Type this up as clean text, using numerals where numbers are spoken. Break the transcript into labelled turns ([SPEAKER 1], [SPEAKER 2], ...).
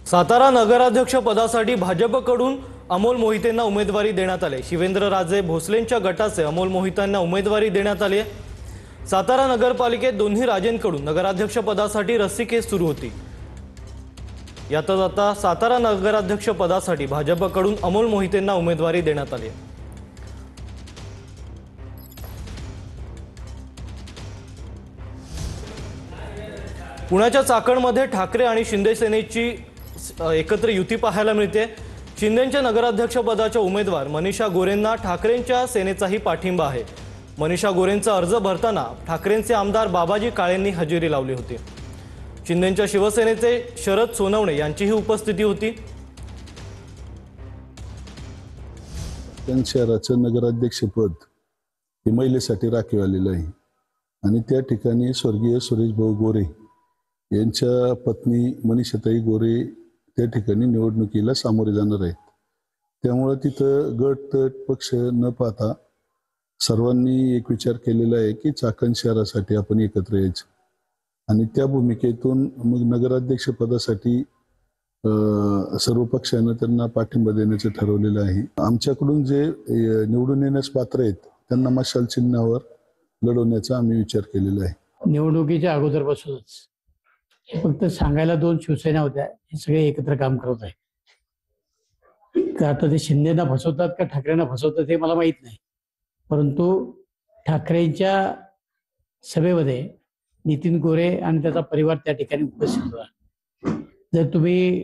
[SPEAKER 1] सातारा नगराध्यक्ष पदासाठी भाजपकडून अमोल मोहितेंना उमेदवारी देण्यात आली। शिवेंद्रराजे भोसलेंच्या गटाचे अमोल मोहितांना उमेदवारी देण्यात आली आहे। सातारा नगरपालिकेत दोन्ही राजेंकडून नगराध्यक्ष पदासाठी रस्सीखेच सुरू होती। यातच आता सातारा नगराध्यक्ष पदासाठी भाजपकडून अमोल मोहितेंना उमेदवारी देण्यात आली आहे। पुण्याच्या चाकणमध्ये ठाकरे आणि शिंदे सेनेची एकत्र युती पाहायला मिळते। शिंदेंच्या नगराध्यक्ष पदाच्या उमेदवार मनीषा गोरेंना ठाकरेंच्या सेनेचाही पाठिंबा आहे। मनीषा गोरेंचा अर्ज भरताना ठाकरेंचे आमदार बाबाजी काळेंनी हजेरी लावली होती। शिंदेंच्या शिवसेनेचे शरद सोनवणे यांचीही उपस्थिती होती।
[SPEAKER 2] शहराचं नगराध्यक्षपद हे महिलेसाठी राखीव आलेलं आहे आणि त्या ठिकाणी स्वर्गीय सुरेश भाऊ गोरे यांच्या पत्नी मनीषाताई गोरे त्या ठिकाणी निवडणुकीला सामोरे जाणार आहेत। त्यामुळे तिथं गट तट पक्ष न पाहता सर्वांनी एक विचार केलेला आहे की चाकण शहरासाठी आपण एकत्र यायचं आणि त्या भूमिकेतून मग नगराध्यक्ष पदासाठी सर्व पक्षांना त्यांना पाठिंबा देण्याचं ठरवलेलं आहे। आमच्याकडून जे निवडून येण्यास पात्र आहेत त्यांना मशाल चिन्हावर लढवण्याचा आम्ही विचार केलेला आहे।
[SPEAKER 3] निवडणुकीच्या अगोदरपासूनच फक्त सांगायला दोन शिवसेना होत्या, हे सगळे एकत्र काम करत आहे। आता ते शिंदेना फसवतात का ठाकरेंना फसवतात हे मला माहित नाही, परंतु ठाकरेंच्या सभेमध्ये नितीन गोरे आणि त्याचा परिवार त्या ठिकाणी उपस्थित होता। जर तुम्ही